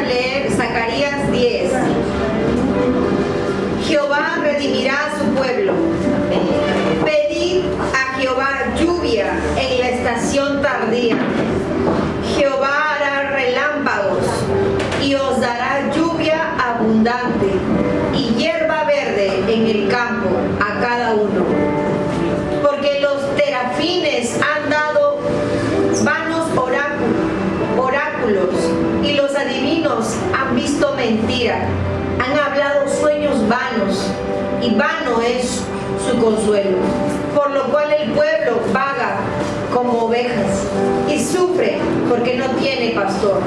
leer Zacarías 10. Jehová redimirá a su pueblo. Pedid a Jehová lluvia en la estación tardía. Jehová hará relámpagos y os dará lluvia abundante y hierba verde en el campo a cada uno. Porque los terafines han dado vanos oráculos y los adivinos han visto mentira. Han hablado sueños vanos y vano es su consuelo. Por lo cual el pueblo vaga como ovejas y sufre porque no tiene pastor.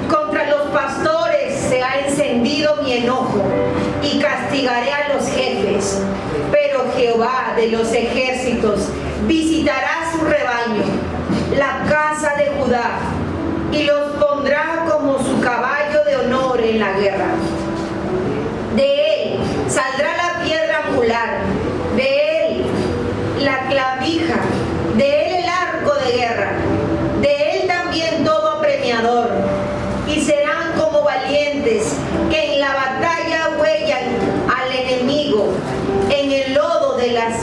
Contra los pastores se ha encendido mi enojo y castigaré a los jefes. Pero Jehová de los ejércitos visitará su rebaño, la casa de Judá, y los pondrá como su caballo de honor en la guerra. De él saldrá la piedra angular, de él la clavija, de él el arco de guerra, de él también todo apremiador. Y serán como valientes que en la batalla huellan al enemigo en el lodo de las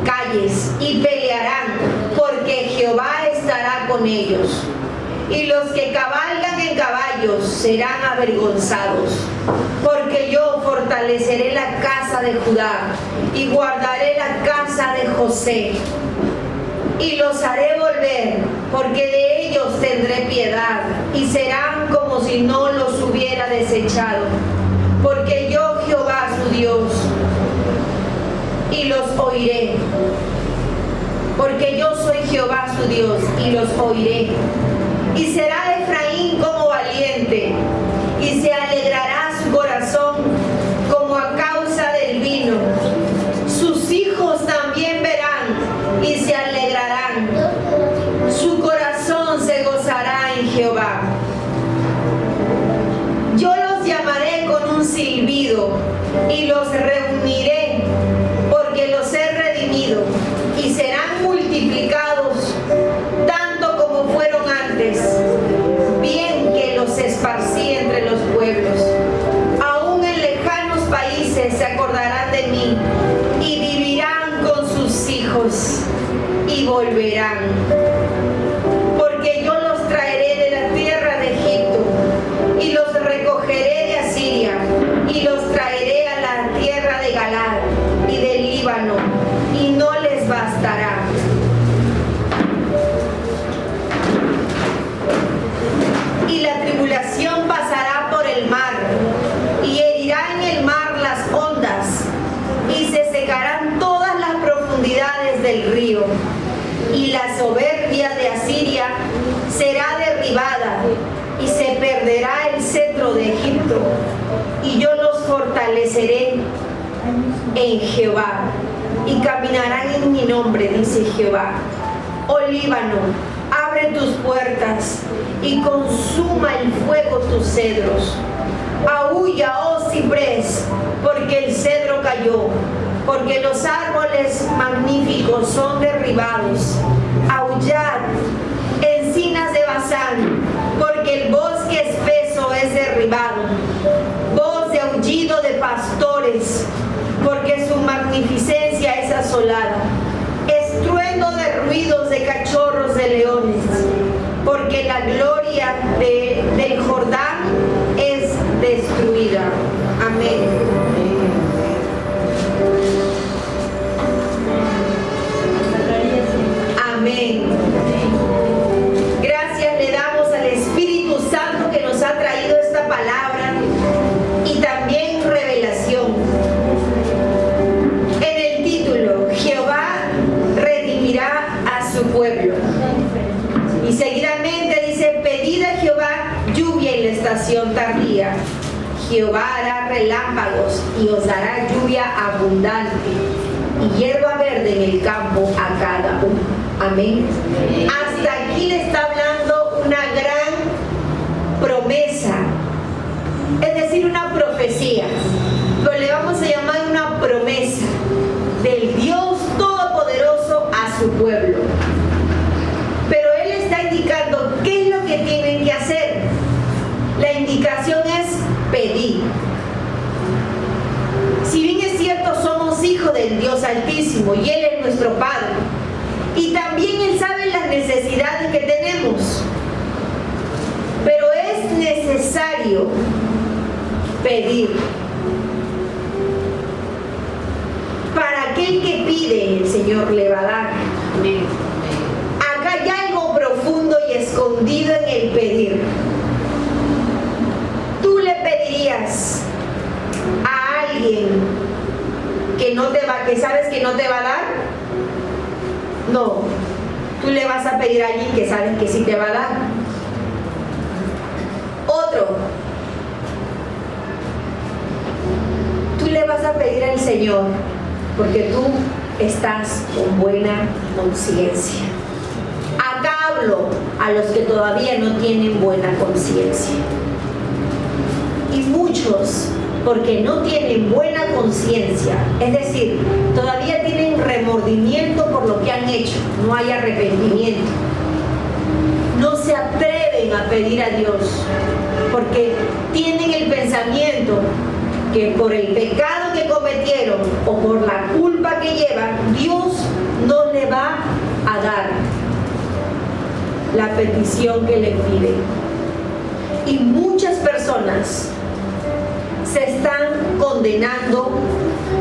calles y pelearán, porque Jehová estará con ellos. Y los que cabalgan en caballos serán avergonzados, porque yo fortaleceré la casa de Judá y guardaré la casa de José. Y los haré volver, porque de ellos tendré piedad, y serán como si no los hubiera desechado. Porque yo, Jehová su Dios, y los oiré. Porque yo soy Jehová su Dios, y los oiré. Y será Efraín como valiente, y se alegrará su corazón como a causa del vino. Sus hijos también verán y se alegrarán. Su corazón se gozará en Jehová. Yo los llamaré con un silbido y los reuniré, porque los he redimido, y serán multiplicados tanto como fueron antes. Bien que los esparcí entre los pueblos. Aún en lejanos países se acordarán de mí y vivirán con sus hijos y volverán. Porque yo los traeré de la tierra de Egipto y los recogeré de Asiria y los traeré a la tierra de Galaad y del Líbano, y no les bastará. Y la tribulación pasará por el mar, y herirá en el mar las ondas, y se secarán todas las profundidades del río. Y la soberbia de Asiria será derribada, y se perderá el cetro de Egipto. Y yo los fortaleceré en Jehová, y caminarán en mi nombre, dice Jehová. Oh Líbano, abre tus puertas y consuma el fuego tus cedros. Aúlla, oh ciprés, porque el cedro cayó, porque los árboles magníficos son derribados. Aullad, encinas de Basán, porque el bosque espeso es derribado. Voz de aullido de pastores, porque su magnificencia es asolada. Estruendo de ruidos de cachorros de leones, porque la gloria del Jordán es destruida. Amén. Amén. Gracias le damos al Espíritu Santo que nos ha traído esta palabra y también revelación. En el título, Jehová redimirá a su pueblo. Y seguidamente dice, pedid a Jehová lluvia en la estación tardía. Jehová hará relámpagos y os dará lluvia abundante y hierba verde en el campo a cada uno. Amén. Hasta aquí le está hablando una gran promesa, es decir, una profecía, pero le vamos a llamar una promesa del Dios Todopoderoso a su pueblo. Pero Él está indicando qué es lo que tienen que hacer. La indicación necesario pedir. Para aquel que pide, el Señor le va a dar. Acá hay algo profundo y escondido en el pedir. ¿Tú le pedirías a alguien que sabes que no te va a dar? No. Tú le vas a pedir a alguien que sabes que sí te va a dar. Otro. Tú le vas a pedir al Señor porque tú estás con buena conciencia. Acá hablo a los que todavía no tienen buena conciencia. Y muchos, porque no tienen buena conciencia, es decir, todavía tienen remordimiento por lo que han hecho, no hay arrepentimiento. No se atreven a pedir a Dios porque tienen el pensamiento que por el pecado que cometieron o por la culpa que llevan, Dios no le va a dar la petición que le pide. Y muchas personas se están condenando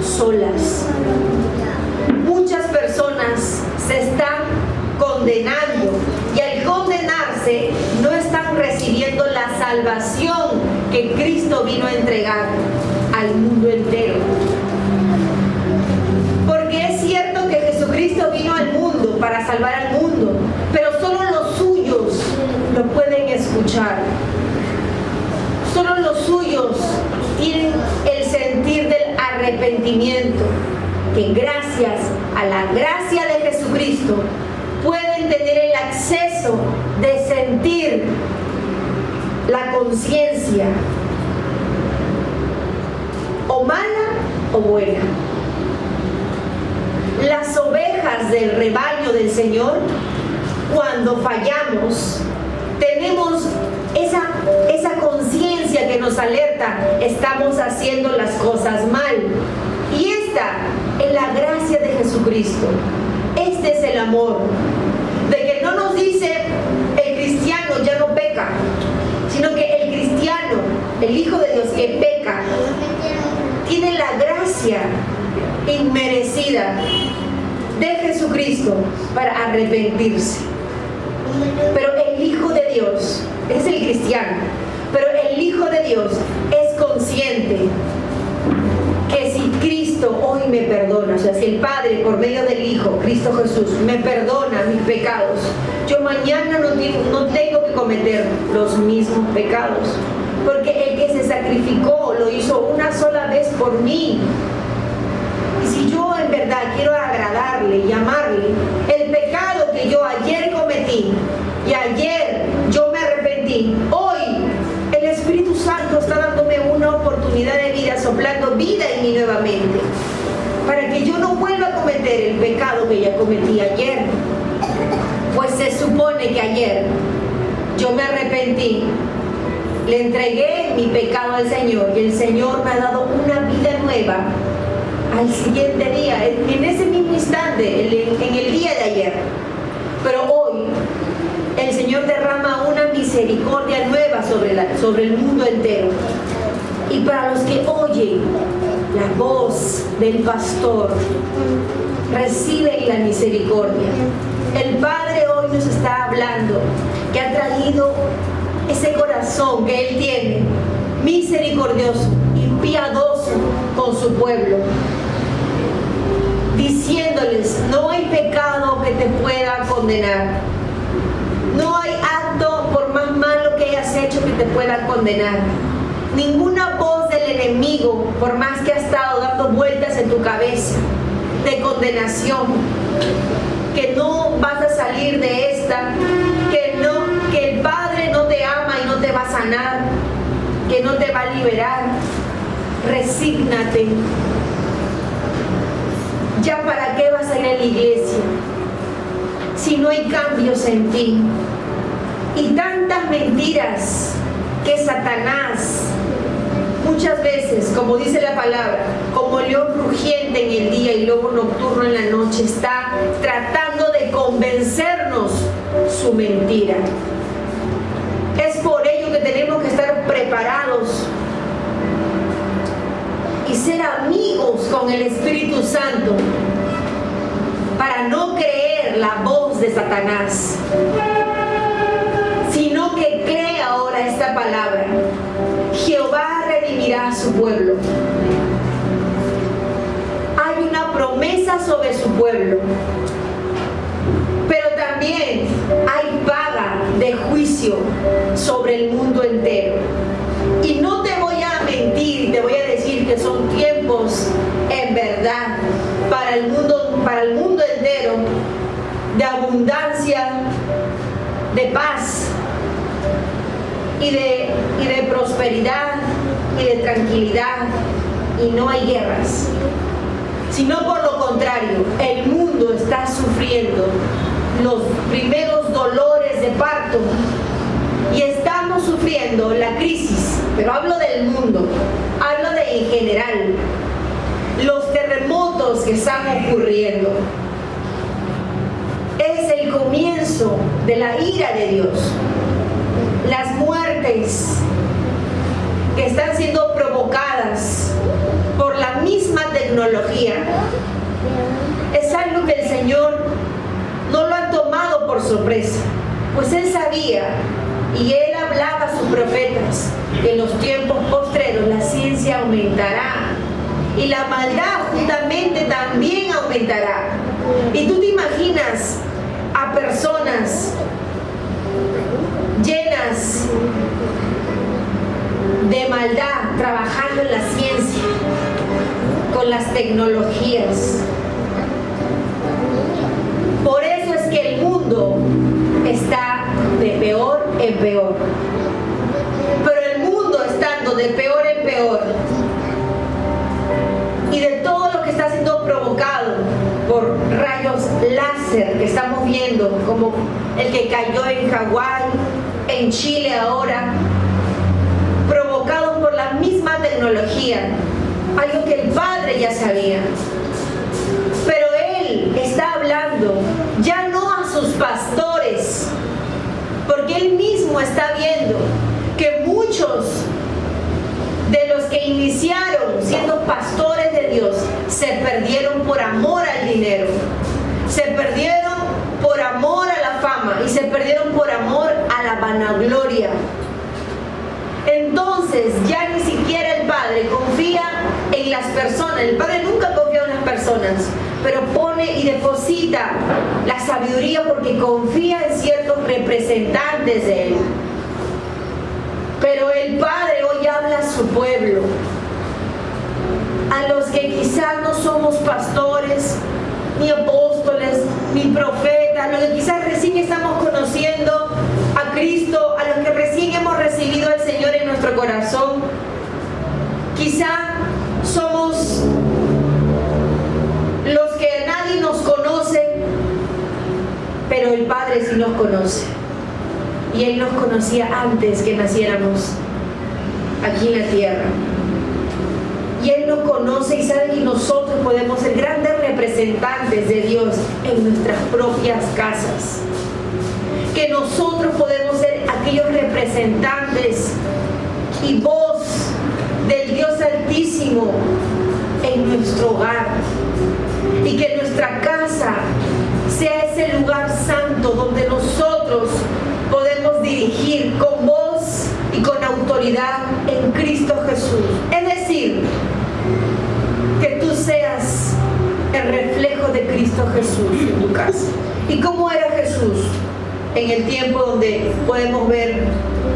solas. Muchas personas se están condenando y al condenarse no están recibiendo la salvación que Cristo vino a entregar al mundo entero. Porque es cierto que Jesucristo vino al mundo para salvar al mundo, pero solo los suyos lo pueden escuchar. Solo los suyos tienen el sentir del arrepentimiento, que gracias a la gracia de Jesucristo pueden tener el acceso de sentir la conciencia, o mala o buena. Las ovejas del rebaño del Señor, cuando fallamos, tenemos esa conciencia que nos alerta, estamos haciendo las cosas mal. Y esta es la gracia de Jesucristo. Este es el amor, de que no nos dice el cristiano ya no peca, sino que el cristiano, el Hijo de Dios que peca, tiene la gracia inmerecida de Jesucristo para arrepentirse. Pero el Hijo de Dios es el cristiano, pero el Hijo de Dios es consciente que si Cristo hoy me perdona, o sea, si el Padre por medio del Hijo, Cristo Jesús, me perdona mis pecados, yo mañana no tengo que cometer los mismos pecados, porque el que se sacrificó lo hizo una sola vez por mí. Y si yo en verdad quiero agradarle y amarle, el pecado que yo ayer cometí y ayer yo me arrepentí, hoy el Espíritu Santo está dándome una oportunidad de vida, soplando vida en mí nuevamente, para que yo no vuelva a cometer el pecado que ya cometí ayer. Pues se supone que ayer yo me arrepentí, le entregué mi pecado al Señor y el Señor me ha dado una vida nueva al siguiente día, en ese mismo instante, en el día de ayer. Pero hoy el Señor derrama una misericordia nueva sobre el mundo entero. Y para los que oyen la voz del pastor, reciben la misericordia. El Padre hoy nos está hablando que ha traído ese corazón que Él tiene, misericordioso y piadoso con su pueblo, diciéndoles: no hay pecado que te pueda condenar, no hay acto por más malo que hayas hecho que te pueda condenar, ninguna voz del enemigo, por más que ha estado dando vueltas en tu cabeza de condenación, que no vas a salir de esta, que el Padre no te ama y no te va a sanar, que no te va a liberar. Resígnate. ¿Ya para qué vas a ir a la iglesia si no hay cambios en ti? Y tantas mentiras que Satanás muchas veces, como dice la palabra, como león rugiente en el día y lobo nocturno en la noche, está tratando de convencernos su mentira. Es por ello que tenemos que estar preparados con el Espíritu Santo para no creer la voz de Satanás, sino que cree ahora esta palabra: Jehová redimirá a su pueblo. Hay una promesa sobre su pueblo, pero también hay paga de juicio sobre el mundo entero. Y no te voy a mentir, te voy a decir que son tiempos en verdad para el mundo entero, de abundancia, de paz y de prosperidad y de tranquilidad, y no hay guerras, sino por lo contrario, el mundo está sufriendo los primeros dolores de parto y estamos sufriendo la crisis, pero hablo del mundo, hablo de en general, los terremotos que están ocurriendo. Es el comienzo de la ira de Dios. Las muertes que están siendo provocadas por la misma tecnología es algo que el Señor no lo ha tomado por sorpresa, pues Él sabía y Él hablaba a sus profetas que en los tiempos postreros la ciencia aumentará y la maldad justamente también aumentará. Y tú te imaginas a personas llenas de maldad trabajando en la ciencia, con las tecnologías. Por eso es que el mundo está de peor en peor. Pero el mundo estando de peor en peor, y de todo lo que está siendo provocado por rayos láser que estamos viendo, como el que cayó en Hawái, en Chile ahora, provocados por la misma tecnología, algo que el Padre ya sabía. Pero Él está hablando ya no a sus pastores, porque Él mismo está viendo que muchos de los que iniciaron siendo pastores de Dios se perdieron por amor al dinero, se perdieron por amor a la fama y se perdieron por amor a la vanagloria. Entonces ya ni siquiera el Padre confía en las personas. El Padre nunca confía en las personas, pero pone y deposita la sabiduría porque confía en ciertos representantes de Él. Pero el Padre hoy habla a su pueblo, a los que quizás no somos pastores, ni apóstoles, ni profetas, a los que quizás recién estamos conociendo a Cristo, a los que recién hemos recibido al Señor en nuestro corazón. Quizá somos los que nadie nos conoce, pero el Padre sí nos conoce. Y Él nos conocía antes que naciéramos aquí en la tierra. Y Él nos conoce y sabe que nosotros podemos ser grandes representantes de Dios en nuestras propias casas. Que nosotros podemos ser aquellos representantes y voz del Dios Altísimo en nuestro hogar. Y que nuestra casa sea ese lugar santo donde nosotros podemos dirigir con voz y con autoridad en Cristo Jesús. Es decir, que tú seas el reflejo de Cristo Jesús en tu casa. ¿Y cómo era Jesús? En el tiempo donde podemos ver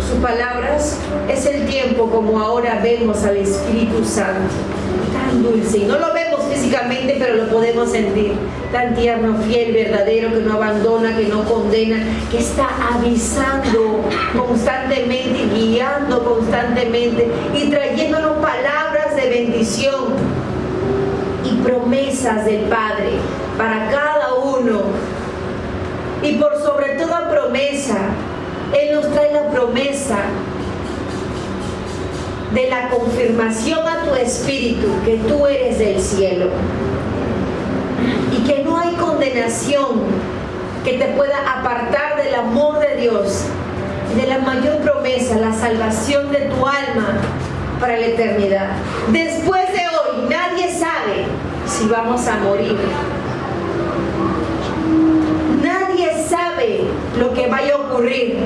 sus palabras, es el tiempo como ahora vemos al Espíritu Santo, tan dulce, y no lo vemos físicamente, pero lo podemos sentir, tan tierno, fiel, verdadero, que no abandona, que no condena, que está avisando constantemente, guiando constantemente y trayéndonos palabras de bendición y promesas del Padre para cada uno. Y por sobre toda promesa, Él nos trae la promesa de la confirmación a tu espíritu que tú eres del cielo y que no hay condenación que te pueda apartar del amor de Dios, de la mayor promesa, la salvación de tu alma para la eternidad. Después de hoy, nadie sabe si vamos a morir. Nadie sabe lo que vaya a ocurrir.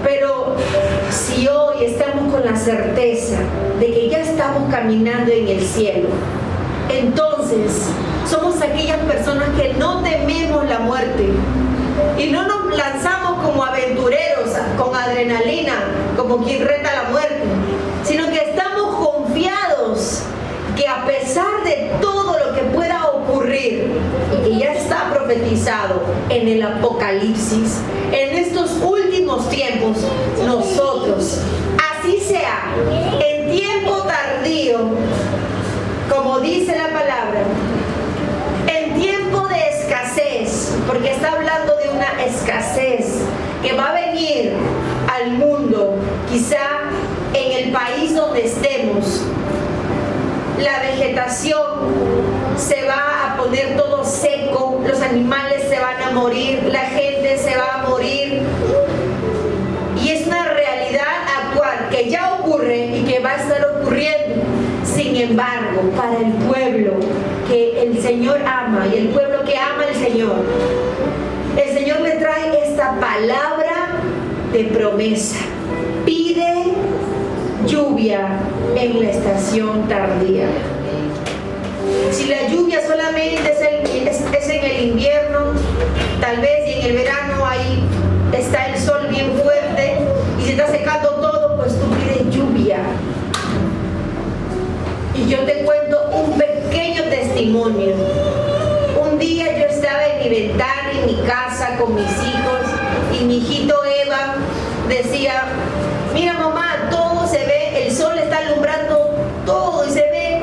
Pero si hoy estamos con la certeza de que ya estamos caminando en el cielo, entonces somos aquellas personas que no tememos la muerte y no nos lanzamos como aventureros con adrenalina, como quien reta la muerte, sino que estamos confiados que a pesar de todo lo que pueda ocurrir y que ya está profetizado en el Apocalipsis, en estos últimos tiempos, nosotros, así sea, en tiempo tardío, como dice la palabra, en tiempo de escasez, porque está hablando de una escasez que va a venir al mundo, quizá en el país donde estemos. La vegetación se va a poner todo seco, los animales se van a morir, la gente se va a morir. Y es una realidad actual que ya ocurre y que va a estar ocurriendo. Sin embargo, para el pueblo que el Señor ama y el pueblo que ama al Señor, el Señor le trae esta palabra de promesa. Pide lluvia en la estación tardía. Si la lluvia solamente es en el invierno, tal vez, y en el verano ahí está el sol bien fuerte y se está secando todo, pues tú pides lluvia. Y yo te cuento un pequeño testimonio. Un día yo estaba en mi ventana, en mi casa con mis hijos, y mi hijito Eva decía: mira mamá, todo se ve, el sol está alumbrando todo y se ve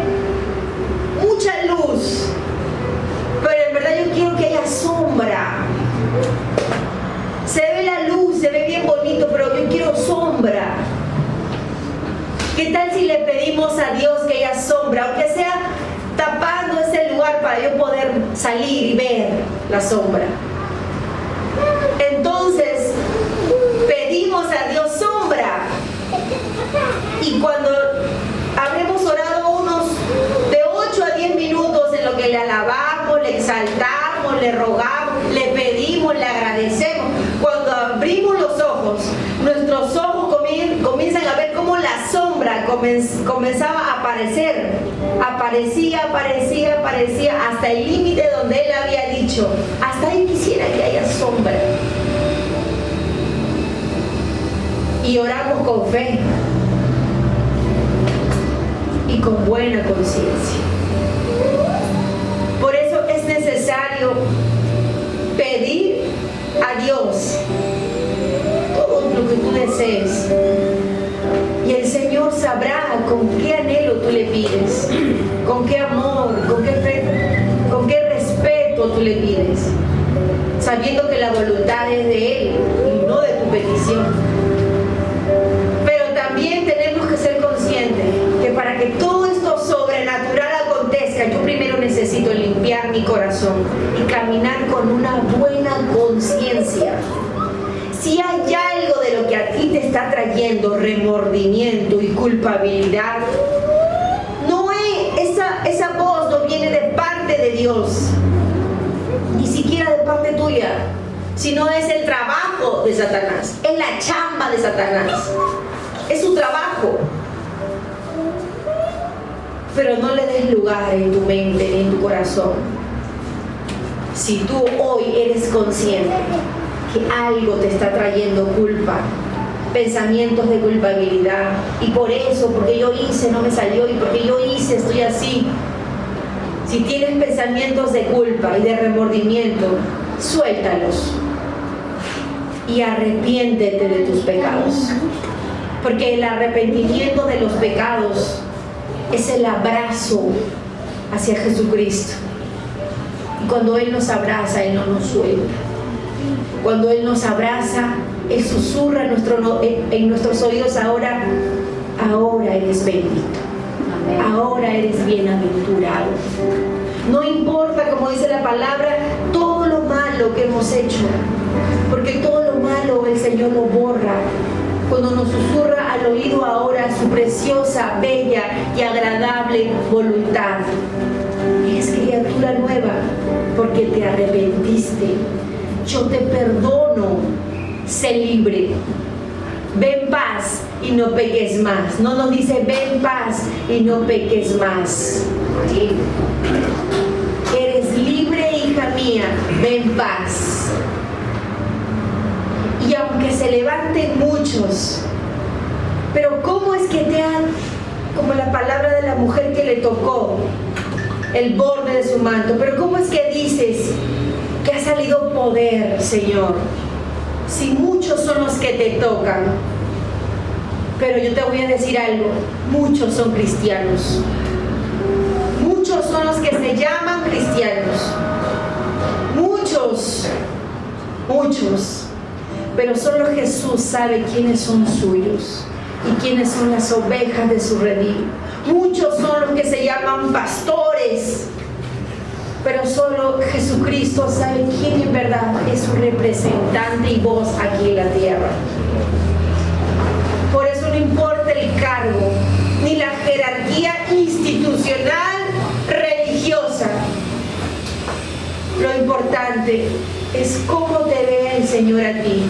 mucha luz, pero en verdad yo quiero que haya sombra. Se ve la luz, se ve bien bonito, pero yo quiero sombra. ¿Qué tal si le pedimos a Dios que haya sombra, aunque sea tapando ese lugar para yo poder salir y ver la sombra? Entonces pedimos a Dios sombra, y cuando habremos orado unos de 8 a 10 minutos en lo que le alabamos, le exaltamos, le rogamos, le pedimos, le agradecemos, cuando abrimos los ojos, nuestros ojos comienzan a ver cómo la sombra comenzaba a aparecer. Aparecía hasta el límite donde Él había dicho: hasta ahí quisiera que haya sombra. Y oramos con fe y con buena conciencia. Por eso es necesario pedir a Dios todo lo que tú desees, y el Señor sabrá con qué anhelo tú le pides, con qué amor, con qué fe, con qué respeto tú le pides, sabiendo que la voluntad es de Él y no de tu petición. Pero también tenemos que ser conscientes que para que todo esto sobrenatural acontezca, yo primero necesito limpiar mi corazón y caminar con una buena conciencia. Si hay algo de lo que a ti te está trayendo remordimiento y culpabilidad, esa voz no viene de parte de Dios, ni siquiera de parte tuya, sino es el trabajo de Satanás, es la chamba de Satanás, es su trabajo. Pero no le des lugar en tu mente ni en tu corazón. Si tú hoy eres consciente que algo te está trayendo culpa, pensamientos de culpabilidad, y por eso, porque yo hice, no me salió, y porque yo hice, estoy así. Si tienes pensamientos de culpa y de remordimiento, suéltalos y arrepiéntete de tus pecados, porque el arrepentimiento de los pecados es el abrazo hacia Jesucristo. Y cuando Él nos abraza, Él no nos suelta. Cuando Él nos abraza, Él susurra en nuestros oídos: ahora eres bendito, ahora eres bienaventurado. No importa, como dice la palabra, todo lo malo que hemos hecho, porque todo lo malo el Señor lo borra cuando nos susurra diga al oído ahora su preciosa, bella y agradable voluntad. Eres criatura nueva porque te arrepentiste. Yo te perdono. Sé libre. Ve en paz y no peques más. No nos dice ve en paz y no peques más. ¿Sí? Eres libre, hija mía. Ve en paz. Y aunque se levanten muchos, pero ¿cómo es que te han, como la palabra de la mujer que le tocó el borde de su manto, pero cómo es que dices que ha salido poder, Señor? Si muchos son los que te tocan, pero yo te voy a decir algo, muchos son cristianos, muchos son los que se llaman cristianos, muchos, pero solo Jesús sabe quiénes son suyos y quiénes son las ovejas de su redil. Muchos son los que se llaman pastores, pero solo Jesucristo sabe quién en verdad es su representante y voz aquí en la tierra. Por eso no importa el cargo, ni la jerarquía institucional, religiosa. Lo importante es cómo te ve el Señor a ti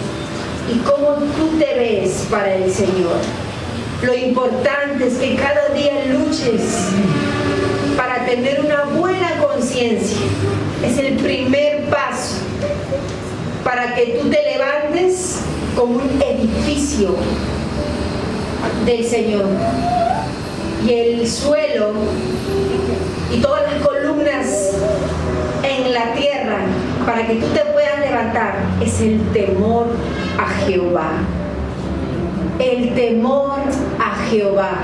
y cómo tú te ves para el Señor. Lo importante es que cada día luches para tener una buena conciencia. Es el primer paso para que tú te levantes como un edificio del Señor. Y el suelo y todas las columnas en la tierra para que tú te puedas levantar es el temor a Jehová. El temor a Jehová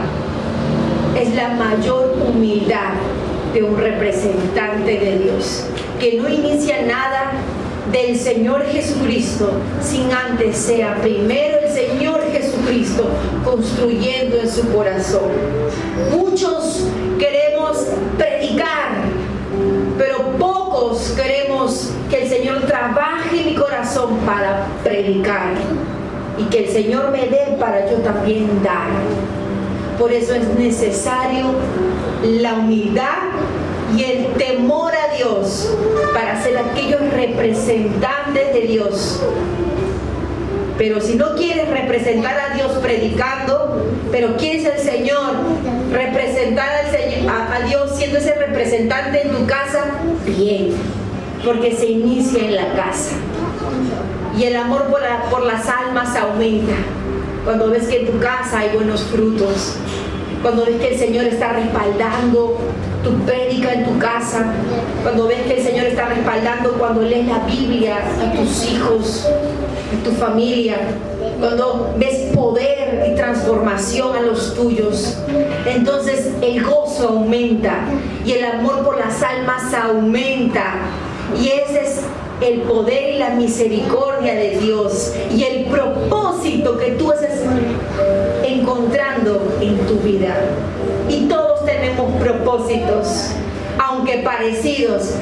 es la mayor humildad de un representante de Dios, que no inicia nada del Señor Jesucristo sin antes sea primero el Señor Jesucristo construyendo en su corazón. Muchos queremos predicar, pero pocos queremos que el Señor trabaje en mi corazón para predicar y que el Señor me dé para yo también dar. Por eso es necesario la humildad y el temor a Dios para ser aquellos representantes de Dios. Pero si no quieres representar a Dios predicando, pero quieres al Señor, representar a Dios siendo ese representante en tu casa, bien, porque se inicia en la casa. Y el amor por las almas aumenta cuando ves que en tu casa hay buenos frutos, cuando ves que el Señor está respaldando tu prédica en tu casa, cuando ves que el Señor está respaldando cuando lees la Biblia a tus hijos, a tu familia, cuando ves poder y transformación a los tuyos, entonces el gozo aumenta y el amor por las almas aumenta. Y ese es el poder y la misericordia de Dios y el propósito que tú estás encontrando en tu vida. Y todos tenemos propósitos, aunque parecidos,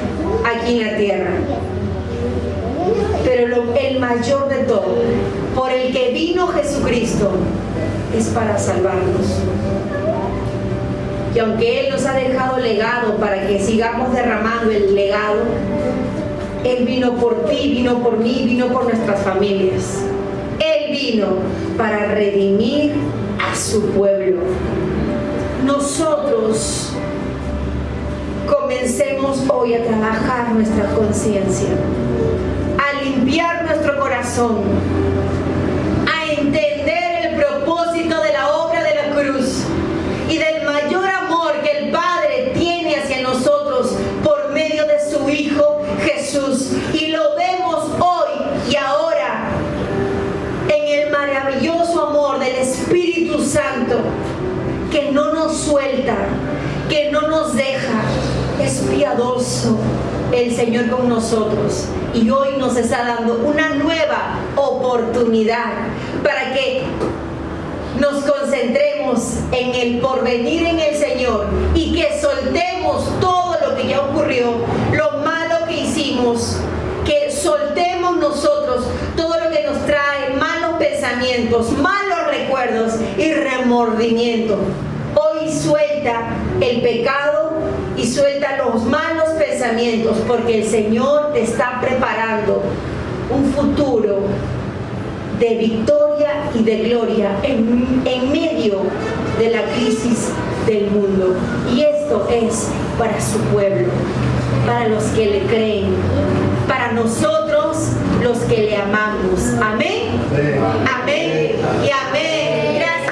aquí en la tierra. Pero el mayor de todo, por el que vino Jesucristo, es para salvarnos. Y aunque Él nos ha dejado legado para que sigamos derramando el legado, Él vino por ti, vino por mí, vino por nuestras familias. Él vino para redimir a su pueblo. Nosotros comencemos hoy a trabajar nuestra conciencia, a limpiar nuestro corazón, a entender el propósito de la obra de la cruz y del mayor amor que el Padre tiene hacia nosotros por medio de su Hijo Jesús. Y lo vemos hoy y ahora en el maravilloso amor del Espíritu Santo, que no nos suelta, que no nos deja. Es piadoso el Señor con nosotros y hoy nos está dando una nueva oportunidad para que nos concentremos en el porvenir en el Señor y que soltemos todo lo que ya ocurrió, lo malo que hicimos, que soltemos nosotros todo lo que nos trae malos pensamientos, malos recuerdos y remordimiento. Hoy suelta el pecado y suelta los malos pensamientos, porque el Señor te está preparando un futuro de victoria y de gloria en medio de la crisis del mundo. Y esto es para su pueblo, para los que le creen, para nosotros los que le amamos. Amén. Amén y amén. Gracias.